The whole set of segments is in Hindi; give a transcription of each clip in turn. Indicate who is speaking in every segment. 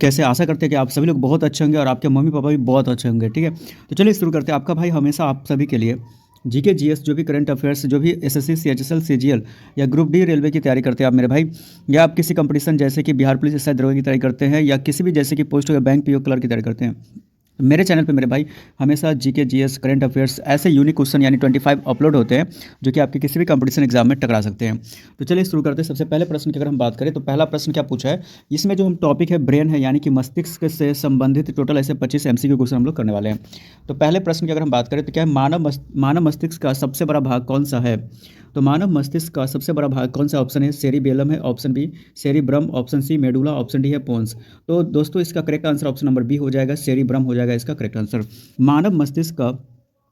Speaker 1: कैसे? आशा करते हैं कि आप सभी लोग बहुत अच्छे होंगे और आपके मम्मी-पापा भी बहुत अच्छे होंगे, ठीक है? तो चलिए शुरू करते हैं। आपका भाई हमेशा आप सभी के लिए जीके, जीएस जो भी करंट अफेयर्स, जो भी एसएससी, सीएचएसएल, सीजीएल या ग्रुप डी रेलवे की तैयारी करते हैं आप मेरे भाई, या आप किसी कंपटीशन जैसे कि बिहार पुलिस एसआई दरोगा की तैयारी करते हैं, या किसी भी जैसे कि पोस्ट हो गया बैंक पीओ क्लर्क की तैयारी करते हैं, मेरे चैनल पे मेरे भाई हमेशा जीके, जीएस, करंट अफेयर्स ऐसे यूनिक क्वेश्चन यानी 25 अपलोड होते हैं जो कि आपके किसी भी कंपटीशन एग्जाम में टकरा सकते हैं। तो चलिए शुरू करते हैं। सबसे पहले प्रश्न की अगर हम बात करें तो पहला प्रश्न क्या पूछा है, इसमें जो हम टॉपिक है ब्रेन है यानी कि मस्तिष्क से संबंधित टोटल ऐसे 25 एमसीक्यू क्वेश्चन हम लोग करने वाले हैं। तो पहले प्रश्न की अगर हम बात करें तो क्या है, मानव मस्तिष्क का सबसे बड़ा भाग कौन सा है? तो मानव मस्तिष्क का सबसे बड़ा भाग कौन सा? ऑप्शन है सेरिबेलम है, option B cerebrum, option C medulla, option D है पोन्स। तो दोस्तों इसका correct answer option number B हो जाएगा, सेरिब्रम हो जाएगा इसका करेक्ट आंसर। मानव मस्तिष्क का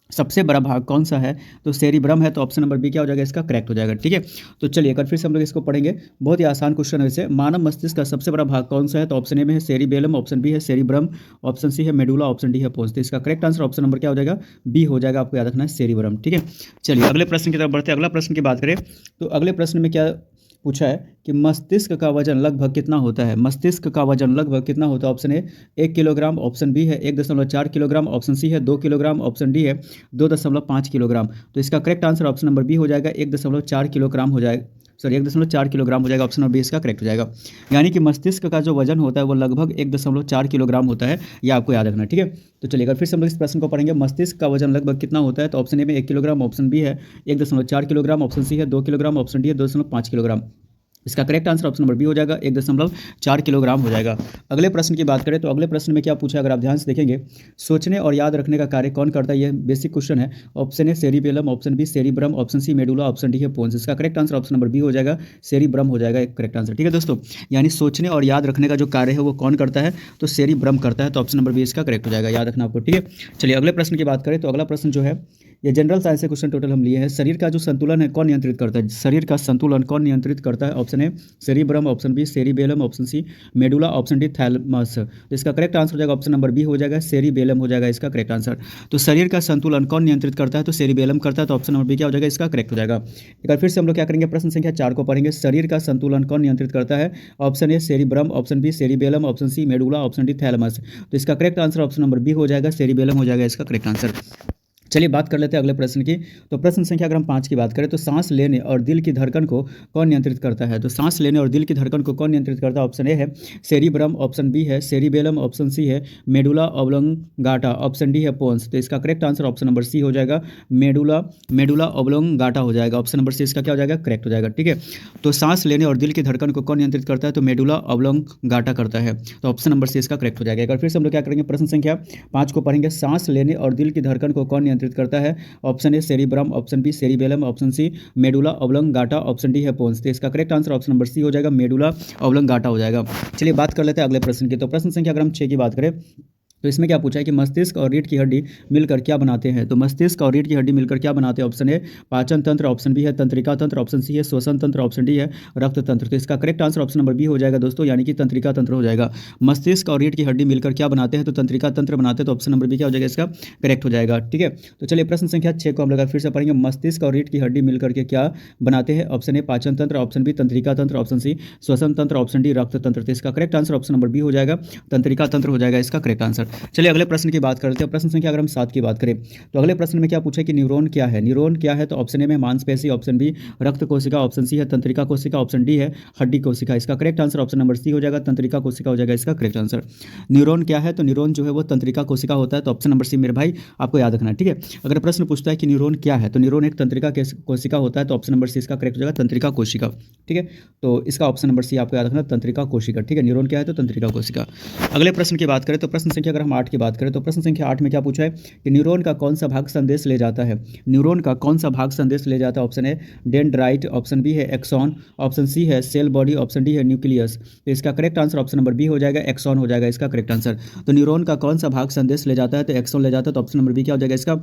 Speaker 1: सबसे बड़ा भाग कौन सा है? तो सेरिब्रम है, तो ऑप्शन नंबर बी क्या हो जाएगा इसका करेक्ट हो जाएगा, ठीक है। तो चलिए एक बार फिर से हम लोग इसको पढ़ेंगे, बहुत ही आसान क्वेश्चन है वैसे। मानव मस्तिष्क का सबसे बड़ा भाग कौन सा है? तो ऑप्शन ए में है सेरिबेलम, ऑप्शन बी है सेरिब्रम, ऑप्शन सी है मेडुला, ऑप्शन डी है पोन्स। तो इसका करेक्ट आंसर ऑप्शन नंबर क्या हो जाएगा? बी हो जाएगा, आपको याद रखना है सेरिब्रम, ठीक है। चलिए अगले प्रश्न की तरफ बढ़ते हैं। अगला प्रश्न की बात करें तो अगले प्रश्न में क्या पूछा है कि मस्तिष्क का वजन लगभग कितना होता है? मस्तिष्क का वजन लगभग कितना होता है? Option A 1 kilogram, option B है 1.4 किलोग्राम, ऑप्शन सी है 2 किलोग्राम, ऑप्शन डी है 2.5 किलोग्राम। तो इसका correct answer option number B हो जाएगा, 1.4 किलोग्राम हो जाएगा, सॉरी 1.4 किलोग्राम हो जाएगा, ऑप्शन नंबर बी इसका करेक्ट हो जाएगा। यानी कि मस्तिष्क का जो वजन होता है वो लगभग 1.4 किलोग्राम होता है, यह आपको याद रखना है, ठीक है। तो चलिए अगर फिर से हम लोग इस प्रश्न को पढ़ेंगे, मस्तिष्क का वजन लगभग कितना होता है? तो ऑप्शन ए में 1 किलोग्राम, ऑप्शन बी है 1.4 किलोग्राम, ऑप्शन सी है 2 किलोग्राम, ऑप्शन डी है 2.5 किलोग्राम। इसका correct answer option number B हो जाएगा, 1.4 किलोग्राम हो जाएगा। अगले प्रश्न की बात करें तो अगले प्रश्न में क्या पूछा है, अगर आप ध्यान से देखेंगे, सोचने और याद रखने का कार्य कौन करता है? ये बेसिक क्वेश्चन है। Option A cerebellum, option B cerebrum, option C medulla, option D है पोन्स। इसका correct answer option number B हो जाएगा, सेरिब्रम हो जाएगा एक करेक्ट आंसर, ठीक है दोस्तों। यानी सोचने और याद रखने का जो कार्य है वो कौन करता है? तो सेरिब्रम करता है, तो ऑप्शन नंबर बी इसका करेक्ट हो जाएगा, याद रखना आपको, ठीक है। चलिए अगले प्रश्न की बात करें तो अगला प्रश्न जो है ये जनरल साइंस से क्वेश्चन टोटल हम लिए हैं। शरीर का जो संतुलन है कौन नियंत्रित करता है? शरीर का संतुलन कौन नियंत्रित करता है? Option A cerebrum, option B cerebellum, option C medulla, option D thalamus. तो इसका करेक्ट आंसर हो जाएगा ऑप्शन नंबर बी हो जाएगा, सेरिबेलम हो जाएगा इसका करेक्ट आंसर। तो शरीर का संतुलन कौन नियंत्रित करता है? तो सेरिबेलम करता है, तो ऑप्शन नंबर बी क्या हो जाएगा इसका करेक्ट हो जाएगा। एक बार फिर से हम लोग क्या करेंगे, प्रश्न संख्या 4 को पढ़ेंगे। शरीर का संतुलन कौन नियंत्रित करता है? Option A cerebrum, option B cerebellum, option C medulla, option D thalamus. तो इसका correct answer option number B हो जाएगा, सेरिबेलम हो जाएगा इसका करेक्ट आंसर। चलिए बात कर लेते हैं अगले प्रश्न की। तो प्रश्न संख्या अगर हम 5 की बात करें तो सांस लेने और दिल की धड़कन को कौन नियंत्रित करता है? तो सांस लेने और दिल की धड़कन को कौन नियंत्रित करता है? ऑप्शन ए है सेरिब्रम, ऑप्शन बी है सेरिबेलम, ऑप्शन सी है मेडुला ऑब्लोंगाटा, ऑप्शन डी है पोन्स। तो इसका correct answer option number C हो जाएगा, मेडुला ऑब्लोंगाटा हो जाएगा, ऑप्शन नंबर सी इसका क्या हो जाएगा करेक्ट हो जाएगा, ठीक है। तो सांस लेने और दिल की धड़कन को कौन नियंत्रित करता है? तो मेडुला ऑब्लोंगाटा करता है, तो ऑप्शन नंबर सी इसका करेक्ट हो जाएगा। एक बार फिर से हम लोग क्या करेंगे, प्रश्न संख्या 5 को पढ़ेंगे। सांस लेने और दिल की धड़कन को कौन नियंत्रित करता है? Option A cerebrum, option B cerebellum, option C medulla oblongata, option D है पोन्स। तो इसका correct answer option number C हो जाएगा, मेडुला ऑब्लोंगाटा हो जाएगा। चलिए बात कर लेते हैं अगले प्रश्न की। तो प्रश्न संख्या अगर हम 6 की बात करें तो इसमें क्या पूछा है कि मस्तिष्क और रीढ़ की हड्डी मिलकर क्या बनाते हैं? तो मस्तिष्क और रीढ़ की हड्डी मिलकर क्या बनाते हैं? ऑप्शन ए पाचन तंत्र, ऑप्शन बी है तंत्रिका तंत्र, ऑप्शन सी है श्वसन तंत्र, ऑप्शन डी है रक्त तंत्र। तो इसका correct answer option number B हो जाएगा दोस्तों, यानी कि तंत्रिका तंत्र हो जाएगा। मस्तिष्क और रीढ़ की हड्डी मिलकर क्या बनाते हैं? तो तंत्रिका तंत्र बनाते हैं, तो ऑप्शन नंबर बी क्या हो जाएगा इसका करेक्ट हो जाएगा, ठीक है। तो चलिए प्रश्न संख्या 6 को हम लोग फिर से पढ़ेंगे। मस्तिष्क और रीढ़ की हड्डी मिलकर के क्या बनाते हैं? ऑप्शन ए पाचन तंत्र, ऑप्शन बी तंत्रिका तंत्र, ऑप्शन सी श्वसन तंत्र, ऑप्शन डी रक्त तंत्र। तो इसका correct answer option number B हो जाएगा, तंत्रिका तंत्र हो जाएगा इसका करेक्ट आंसर। चलिए अगले प्रश्न की बात करते हैं। प्रश्न संख्या अगर हम 7 की बात करें तो अगले प्रश्न में क्या पूछा कि न्यूरॉन क्या है? न्यूरॉन क्या है? तो ऑप्शन ए में मांसपेशी, ऑप्शन बी रक्त कोशिका, ऑप्शन सी है तंत्रिका कोशिका, ऑप्शन डी है हड्डी कोशिका। इसका correct answer option number C हो जाएगा, तंत्रिका कोशिका हो जाएगा इसका करेक्ट आंसर। न्यूरॉन क्या है? तो न्यूरॉन जो है वो तंत्रिका कोशिका होता है, तो ऑप्शन नंबर सी मेरे भाई आपको याद रखना है, ठीक है। अगर प्रश्न पूछता है कि न्यूरॉन क्या है तो न्यूरॉन एक तंत्रिका कोशिका होता है, तो ऑप्शन नंबर सी इसका करेक्ट हो जाएगा, तंत्रिका कोशिका, ठीक है। तो इसका ऑप्शन नंबर सी आपको याद रखना, तंत्रिका कोशिका, ठीक है। न्यूरॉन क्या है? तो तंत्रिका कोशिका। अगले प्रश्न की बात करें तो प्रश्न संख्या अगर हम 8 की बात करें तो प्रश्न संख्या 8 में क्या पूछा है कि न्यूरॉन का कौन सा भाग संदेश ले जाता है? न्यूरॉन का कौन सा भाग संदेश ले जाता है? Option A dendrite, option B है एक्सॉन, ऑप्शन सी है सेल बॉडी, ऑप्शन डी है न्यूक्लियस। तो इसका correct answer option number B हो जाएगा, एक्सॉन हो जाएगा इसका करेक्ट आंसर। तो न्यूरॉन का कौन सा भाग संदेश ले जाता है? तो एक्सॉन ले जाता है, तो ऑप्शन नंबर बी क्या हो जाएगा इसका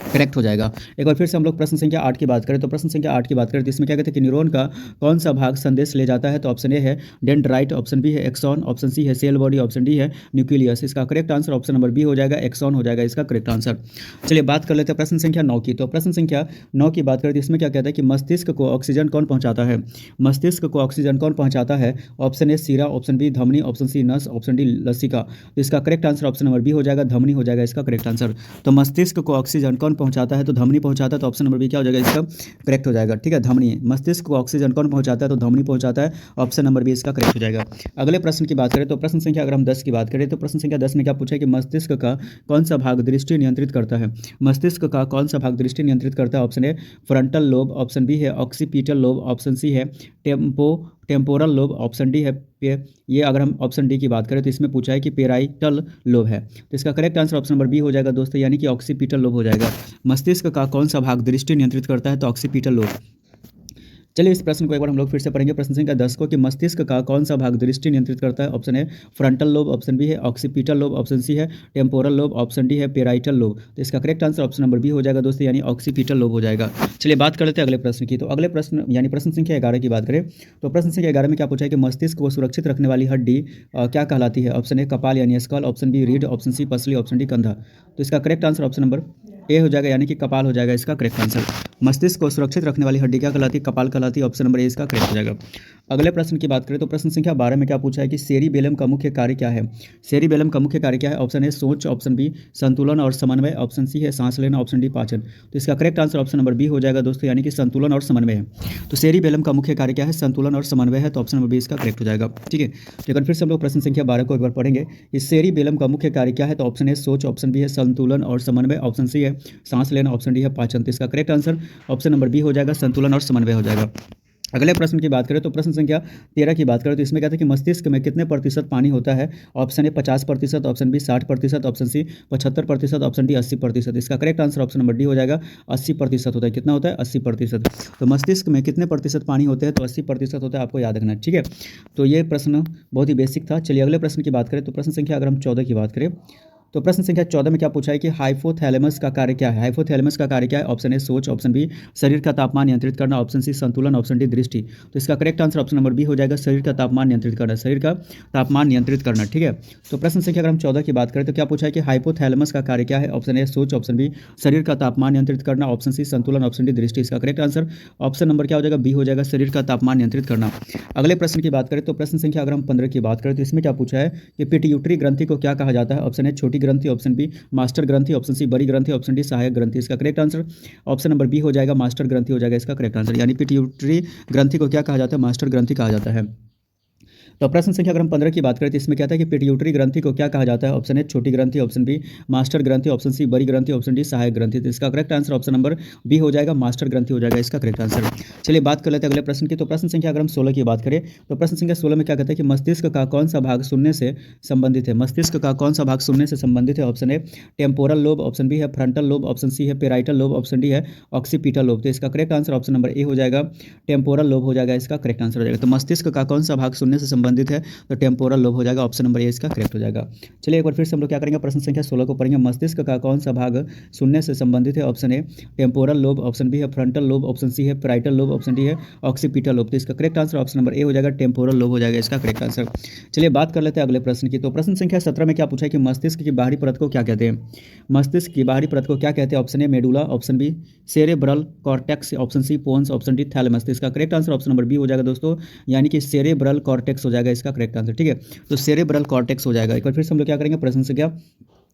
Speaker 1: करेक्ट हो जाएगा। एक बार फिर से हम लोग प्रश्न संख्या 8 की बात करें तो प्रश्न संख्या 8 की बात करें तो इसमें क्या कहते हैं कि न्यूरॉन का कौन सा भाग संदेश ले जाता है? तो ऑप्शन ए है डेंड्राइट, ऑप्शन बी है एक्सॉन, ऑप्शन सी है सेल बॉडी, ऑप्शन डी है न्यूक्लियस। इसका correct correct answer option number B हो जाएगा, एक्सॉन हो जाएगा इसका करेक्ट आंसर। चलिए बात कर लेते हैं प्रश्न संख्या 9 की। तो प्रश्न संख्या 9 की बात करें तो इसमें क्या कहता है कि मस्तिष्क को ऑक्सीजन कौन पहुंचाता है? मस्तिष्क को ऑक्सीजन कौन पहुंचाता है? ऑप्शन ए सीरा, ऑप्शन बी धमनी, ऑप्शन सी नस, ऑप्शन डी लसिका। तो इसका correct answer option number B हो जाएगा, धमनी हो जाएगा इसका करेक्ट आंसर। तो मस्तिष्क को ऑक्सीजन कौन पहुंचाता है? तो धमनी पहुंचाता है, तो ऑप्शन नंबर बी क्या हो जाएगा इसका करेक्ट हो जाएगा। ठीक है, धमनी। मस्तिष्क को ऑक्सीजन कौन पहुंचाता है? तो धमनी पहुंचाता है, ऑप्शन नंबर बी इसका करेक्ट हो जाएगा। अगले प्रश्न की बात करें तो प्रश्न संख्या अगर हम 10 की बात करें तो प्रश्न संख्या 10 में क्या पूछा है कि मस्तिष्क का कौन सा भाग दृष्टि नियंत्रित करता है? मस्तिष्क का कौन सा भाग दृष्टि नियंत्रित करता है? Option A frontal lobe, option B है ऑक्सीपिटल लोब, ऑप्शन सी है टेम्पोरल लोब, ऑप्शन डी है ये अगर हम ऑप्शन डी की बात करें तो इसमें पूछा है कि पेराइटल लोब है। तो इसका correct answer option number B हो जाएगा दोस्तों, यानी कि ऑक्सीपिटल लोब हो जाएगा। मस्तिष्क का कौन सा भाग दृष्टि नियंत्रित करता है? तो ऑक्सीपिटल लोब। चलिए इस प्रश्न को एक बार हम लोग फिर से पढ़ेंगे, प्रश्न संख्या 10 को, कि मस्तिष्क का कौन सा भाग दृष्टि नियंत्रित करता है? Option A frontal lobe, option B है ऑक्सीपिटल लोब, ऑप्शन सी है टेम्पोरल लोब, ऑप्शन डी है पेराइटल लोब। तो इसका correct answer option number B हो जाएगा दोस्तों, यानी ऑक्सीपिटल लोब हो जाएगा। चलिए बात कर लेते हैं अगले प्रश्न की। तो अगले प्रश्न यानी प्रश्न संख्या 11 की बात करें तो प्रश्न संख्या 11 में क्या पूछा है कि मस्तिष्क को सुरक्षित रखने वाली हड्डी क्या कहलाती है? ऑप्शन ए कपाल यानी स्कल, ऑप्शन बी रीढ़, ऑप्शन सी पसली, ऑप्शन डी कंधा। तो इसका correct answer option number A हो जाएगा, यानी कि कपाल हो जाएगा इसका करेक्ट आंसर। मस्तिष्क को सुरक्षित रखने वाली हड्डी क्या कहलाती है? कपाल कहलाती है, ऑप्शन नंबर ए इसका करेक्ट हो जाएगा। अगले प्रश्न की बात करें तो प्रश्न संख्या 12 में क्या पूछा है कि सेरिबेलम का मुख्य कार्य क्या है? सेरिबेलम का मुख्य कार्य क्या है? ऑप्शन ए सोच, ऑप्शन बी संतुलन और समन्वय, ऑप्शन सी है सांस लेना, ऑप्शन डी पाचन। तो इसका correct answer option number B हो जाएगा दोस्तों, यानी कि संतुलन और समन्वय है। तो सेरिबेलम का मुख्य कार्य क्या है? संतुलन और समन्वय है, तो ऑप्शन नंबर बी इसका करेक्ट हो जाएगा। ठीक है, तो एक फिर से हम लोग प्रश्न संख्या 12 को एक बार पढ़ेंगे। इस सेरिबेलम का मुख्य कार्य क्या है? तो ऑप्शन ए सोच, ऑप्शन बी है संतुलन और समन्वय, ऑप्शन सी है सांस लेना, ऑप्शन डी है पाचन। तो इसका correct answer option number B हो जाएगा, संतुलन और समन्वय हो जाएगा। अगले प्रश्न की बात करें तो प्रश्न संख्या 13 की बात करें तो इसमें कहते हैं कि मस्तिष्क में कितने प्रतिशत पानी होता है? Option A 50%, option B 60%, option C 75%, option D 80%। इसका correct answer option number D हो जाएगा, 80% होता है। कितना होता है? 80%। तो मस्तिष्क में कितने प्रतिशत पानी होते हैं? तो 80% होता है, आपको याद रखना है। ठीक है, तो ये प्रश्न बहुत ही बेसिक था। चलिए अगले प्रश्न की बात करें तो प्रश्न संख्या अगर हम 14 की बात करें तो प्रश्न संख्या 14 में क्या पूछा है कि हाइपोथैलेमस का कार्य क्या है? हाइपोथैलेमस का कार्य क्या है? ऑप्शन ए सोच, ऑप्शन बी शरीर का तापमान नियंत्रित करना, ऑप्शन सी संतुलन, ऑप्शन डी दृष्टि। तो इसका correct answer option number B हो जाएगा, शरीर का तापमान नियंत्रित करना, शरीर का तापमान नियंत्रित करना। ठीक है, तो प्रश्न संख्या अगर हम 14 की बात करें तो क्या पूछा है कि हाइपोथैलेमस का कार्य क्या है? ऑप्शन ए सोच, ऑप्शन बी शरीर का तापमान नियंत्रित करना, ऑप्शन सी संतुलन, ऑप्शन डी दृष्टि। इसका करेक्ट आंसर ऑप्शन नंबर क्या हो जाएगा? बी हो जाएगा, शरीर का तापमान नियंत्रित करना। अगले प्रश्न की बात करें तो प्रश्न संख्या अगर हम 15 की बात करें तो इसमें क्या पूछा है कि पिट्यूटरी ग्रंथि को क्या कहा जाता है? ऑप्शन ए छोटी ग्रंथि, ऑप्शन बी मास्टर ग्रंथि, ऑप्शन सी बड़ी ग्रंथि, ऑप्शन डी सहायक ग्रंथि। इसका correct answer option number B हो जाएगा, मास्टर ग्रंथि हो जाएगा इसका करेक्ट आंसर। यानी पिट्यूटरी ग्रंथि को क्या कहा जाता है? मास्टर ग्रंथि कहा जाता है। तो प्रश्न संख्या अगर हम 15 की बात करें तो इसमें कहता है कि पिट्यूटरी ग्रंथि को क्या कहा जाता है? ऑप्शन ए छोटी ग्रंथि, ऑप्शन बी मास्टर ग्रंथि, ऑप्शन सी बड़ी ग्रंथि, ऑप्शन डी सहायक ग्रंथि। तो इसका correct answer option number B हो जाएगा, मास्टर ग्रंथि हो जाएगा इसका करेक्ट आंसर। चलिए बात कर लेते हैं अगले प्रश्न की। तो प्रश्न संख्या अगर हम 16 की बात करें तो प्रश्न संख्या 16 में क्या कहता है कि मस्तिष्क का कौन सा भाग सुनने से संबंधित है? मस्तिष्क का कौन सा भाग सुनने से संबंधित है? Option A temporal lobe, option B है फ्रंटल लोब, ऑप्शन सी है पेराइटल लोब, ऑप्शन डी है ऑक्सीपिटल लोब। तो इसका correct answer option number A हो जाएगा, टेम्पोरल लोब हो जाएगा इसका करेक्ट आंसर हो जाएगा। तो मस्तिष्क का कौन सा भाग सुनने से संबंधित है? तो टेम्पोरल लोब हो जाएगा, ऑप्शन नंबर ए इसका करेक्ट हो जाएगा। चलिए एक बार फिर से हम लोग क्या करेंगे, प्रश्न संख्या 16 को पढ़ेंगे। मस्तिष्क का कौन सा भाग सुनने से संबंधित है? Option A temporal lobe, option B है फ्रंटल लोब, ऑप्शन सी है पेराइटल लोब, ऑप्शन डी है ऑक्सीपिटल लोब। तो इसका correct answer option number A हो जाएगा, टेम्पोरल लोब हो जाएगा इसका करेक्ट आंसर। चलिए बात कर लेते हैं अगले प्रश्न की। तो प्रश्न संख्या 17 में क्या पूछा है कि मस्तिष्क की बाहरी परत को क्या कहते हैं? मस्तिष्क की बाहरी परत को क्या कहते हैं? Option A medulla, option B cerebral cortex, option C pons, option D thalamus. तो इसका correct answer option number B हो जाएगा दोस्तों, यानी कि सेरेब्रल कॉर्टेक्स हो जाएगा इसका करेक्ट आंसर। ठीक है, तो सेरेब्रल कॉर्टेक्स हो जाएगा। एक बार फिर से हम लोग क्या करेंगे, प्रश्न संख्या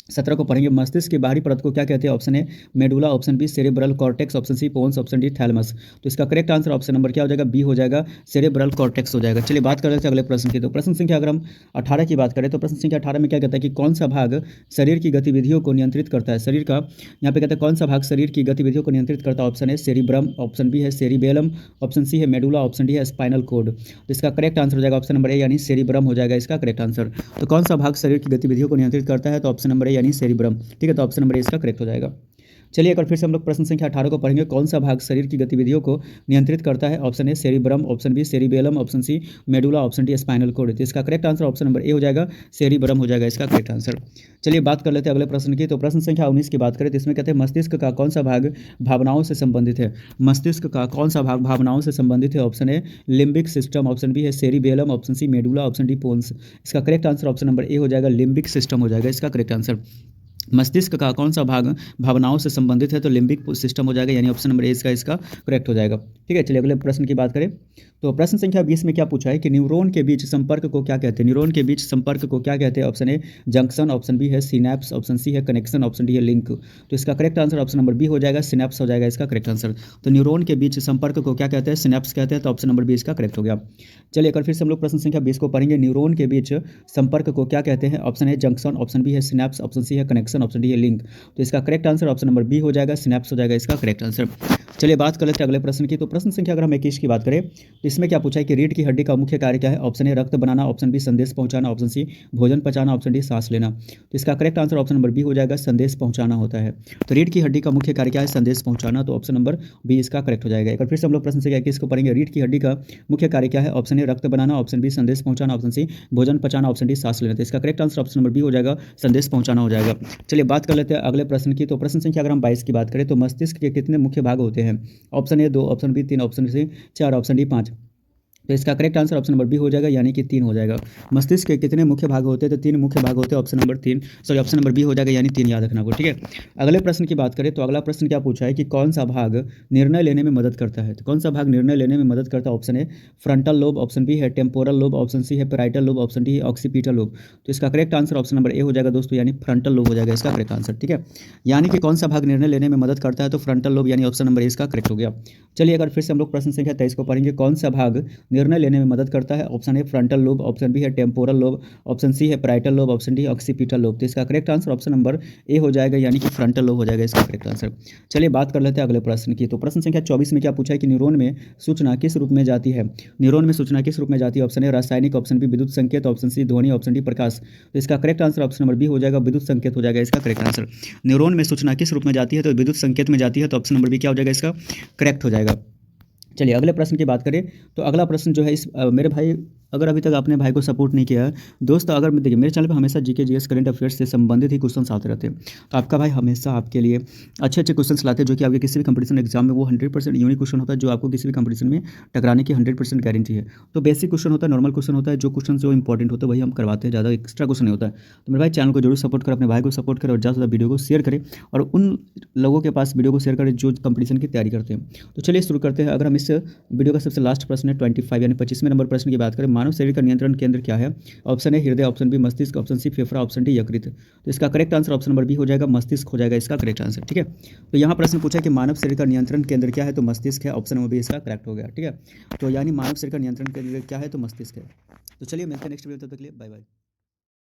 Speaker 1: 17 को पढ़ेंगे। मस्तिष्क की बाहरी परत को क्या कहते हैं? Option A medulla, option B cerebral cortex, option C pons, option D thalamus. तो इसका करेक्ट आंसर ऑप्शन नंबर क्या हो जाएगा? बी हो जाएगा, सेरेब्रल कॉर्टेक्स हो जाएगा। चलिए बात कर लेते हैं अगले प्रश्न की। तो प्रश्न संख्या अगर हम 18 की बात करें तो प्रश्न संख्या 18 में क्या कहता है कि कौन सा भाग शरीर की गतिविधियों को नियंत्रित करता है? शरीर का यहाँ पे कहता है कौन सा भाग शरीर की गतिविधियों को नियंत्रित करता है? Option A cerebrum, option B है सेरिबेलम, ऑप्शन सी है मेडुला, ऑप्शन डी है स्पाइनल कोड। तो इसका करेक्ट आंसर हो जाएगा ऑप्शन नंबर ए, यानी सेरिब्रम हो जाएगा इसका करेक्ट आंसर। तो कौन सा भाग शरीर की गतिविधियों को नियंत्रित करता है? तो ऑप्शन नंबर ए यानी सेरिब्रम। ठीक है, तो ऑप्शन नंबर ए इसका करेक्ट हो जाएगा। चलिए एक बार फिर से हम लोग प्रश्न संख्या 18 को पढ़ेंगे। कौन सा भाग शरीर की गतिविधियों को नियंत्रित करता है? Option A cerebrum, option B cerebellum, option C medulla, option D spinal cord. तो इसका correct answer option number A हो जाएगा, सेरिब्रम हो जाएगा इसका करेक्ट आंसर। चलिए बात कर लेते हैं अगले प्रश्न की। तो प्रश्न संख्या 19 की बात करें तो इसमें कहते हैं मस्तिष्क का कौन सा भाग भावनाओं से संबंधित है? मस्तिष्क का कौन सा भाग भावनाओं से संबंधित है? Option A limbic system, option B है cerebellum, option C medulla, option D pons. इसका correct answer option number A हो जाएगा, लिम्बिक सिस्टम हो जाएगा इसका करेक्ट आंसर। मस्तिष्क का कौन सा भाग भावनाओं से संबंधित है? तो लिम्बिक सिस्टम हो जाएगा, यानी ऑप्शन नंबर ए इसका करेक्ट हो जाएगा। ठीक है, चलिए अगले प्रश्न की बात करें। तो प्रश्न संख्या 20 में क्या पूछा है कि न्यूरॉन के बीच संपर्क को क्या कहते हैं? न्यूरॉन के बीच संपर्क को क्या कहते हैं? Option A junction, option B है सिनैप्स, ऑप्शन सी है कनेक्शन, ऑप्शन डी है लिंक। तो इसका correct answer option number B हो जाएगा, सिनैप्स हो जाएगा इसका करेक्ट आंसर। तो न्यूरॉन के बीच संपर्क को क्या कहते हैं? सिनैप्स कहते हैं, तो ऑप्शन नंबर बी इसका करेक्ट हो गया। चलिए एक बार फिर से हम लोग प्रश्न संख्या 20 को पढ़ेंगे। न्यूरॉन के बीच संपर्क को क्या कहते हैं? Option A junction, option B है सिनैप्स, ऑप्शन सी है कनेक्शन, ऑप्शन डी है लिंक। तो इसका correct answer option number B हो जाएगा, सिनैप्स हो जाएगा इसका करेक्ट आंसर। चलिए बात कर लेते हैं अगले प्रश्न की। तो प्रश्न संख्या अगर हम 21 की बात करें तो इसमें क्या पूछा है कि रीढ़ की हड्डी का मुख्य कार्य क्या है? ऑप्शन ए रक्त बनाना, ऑप्शन बी संदेश पहुंचाना, ऑप्शन सी भोजन पचाना, ऑप्शन डी सांस लेना। तो इसका correct answer option number B हो जाएगा, संदेश पहुंचाना होता है। तो रीढ़ की हड्डी का मुख्य कार्य क्या है? संदेश पहुंचाना। तो ऑप्शन नंबर बी इसका करेक्ट हो जाएगा। एक बार फिर से हम लोग प्रश्न संख्या 21 को पढ़ेंगे। रीढ़ की हड्डी का मुख्य कार्य क्या है? ऑप्शन ए रक्त बनाना, ऑप्शन बी संदेश पहुंचाना, ऑप्शन सी भोजन पचाना, ऑप्शन डी सांस लेना। तो इसका correct answer option number B हो जाएगा, संदेश पहुंचाना हो जाएगा। चलिए बात कर लेते हैं अगले प्रश्न की। तो प्रश्न संख्या अगर हम 22 की बात करें तो मस्तिष्क के कितने मुख्य भाग होते हैं? Option A 2, option B 3, option C 4, option D 5। तो इसका correct answer option number B हो जाएगा, यानी कि 3 हो जाएगा। मस्तिष्क के कितने मुख्य भाग होते हैं? तो 3 मुख्य भाग होते हैं, option number 3 sorry option number B हो जाएगा, यानी 3 याद रखना को। ठीक है, अगले प्रश्न की बात करें तो अगला प्रश्न क्या पूछा है कि कौन सा भाग निर्णय लेने में मदद करता है? तो कौन सा भाग निर्णय लेने में मदद करता है? Option A frontal lobe, option B है टेम्पोरल लोब, ऑप्शन सी है पैराइटल लोब, ऑप्शन डी है ऑक्सीपिटल लोब। तो इसका correct answer option number A हो जाएगा दोस्तों, यानी फ्रंटल लोब हो जाएगा इसका करेक्ट आंसर। ठीक है, यानी कि कौन सा भाग निर्णय लेने में मदद करता है? तो फ्रंटल लोब, यानी ऑप्शन नंबर ए इसका करेक्ट हो गया। चलिए अगर फिर से हम लोग प्रश्न संख्या 23 को पढ़ेंगे। कौन सा भाग निर्णय लेने में मदद करता है? Option A frontal lobe, option B है टेम्पोरल लोब, ऑप्शन सी है parietal lobe, option D occipital lobe. तो इसका correct answer option number A हो जाएगा, यानी कि फ्रंटल लोब हो जाएगा इसका करेक्ट आंसर। चलिए बात कर लेते हैं अगले प्रश्न की। तो प्रश्न संख्या 24 में क्या पूछा है कि न्यूरॉन में सूचना किस रूप में जाती है? न्यूरॉन में सूचना किस रूप में जाती है? ऑप्शन ए रासायनिक, ऑप्शन बी विद्युत संकेत, ऑप्शन सी ध्वनि, ऑप्शन डी प्रकाश। तो इसका correct answer option number B हो जाएगा, विद्युत संकेत हो जाएगा इसका करेक्ट आंसर। न्यूरॉन में सूचना किस रूप में जाती है? तो विद्युत संकेत में जाती है। तो ऑप्शन नंबर बी क्या हो जाएगा इसका करेक्ट हो जाएगा। चलिए अगले प्रश्न की बात करें तो अगला प्रश्न जो है इस मेरे भाई, अगर अभी तक आपने भाई को सपोर्ट नहीं किया है दोस्त, अगर देखिए मेरे चैनल पर हमेशा जीके जीएस करंट अफेयर्स से संबंधित ही क्वेश्चन आते रहते हैं। तो आपका भाई हमेशा आपके लिए अच्छे अच्छे क्वेश्चन लाते हैं जो कि आपके किसी भी कंपटीशन एग्जाम में वो 100% यूनिक क्वेश्चन होता है, जो आपको किसी भी कंपटीशन में टकराने की 100% गारंटी है। तो बेसिक क्वेश्चन होता है, नॉर्मल क्वेश्चन होता है, जो क्वेश्चन जो इंपॉर्टेंट होता है वही हम करवाते हैं, ज़्यादा एक्स्ट्रा क्वेश्चन नहीं होता है। तो मेरे भाई चैनल को जरूर सपोर्ट करें, अपने भाई को सपोर्ट करें और ज़्यादा से ज़्यादा वीडियो को शेयर करें और उन लोगों के पास वीडियो को शेयर करें जो कंपटीशन की तैयारी करते हैं। तो चलिए शुरू करते हैं। अगर हम इस वीडियो का सबसे लास्ट प्रश्न है 25 यानी 25वें नंबर प्रश्न की बात करें। मानव शरीर का नियंत्रण केंद्र क्या है? ऑप्शन ए हृदय, ऑप्शन बी मस्तिष्क, ऑप्शन सी फेफड़ा, ऑप्शन डी यकृत। तो इसका correct answer option number B हो जाएगा, मस्तिष्क हो जाएगा इसका करेक्ट आंसर। ठीक है, तो यहाँ प्रश्न पूछा है कि मानव शरीर का नियंत्रण केंद्र क्या है? तो मस्तिष्क है, ऑप्शन नंबर बी इसका करेक्ट हो गया। ठीक है, तो यानी मानव शरीर का नियंत्रण केंद्र क्या है? तो मस्तिष्क है। तो चलिए मिलते हैं नेक्स्ट वीडियो, तब तक के लिए बाय बाय।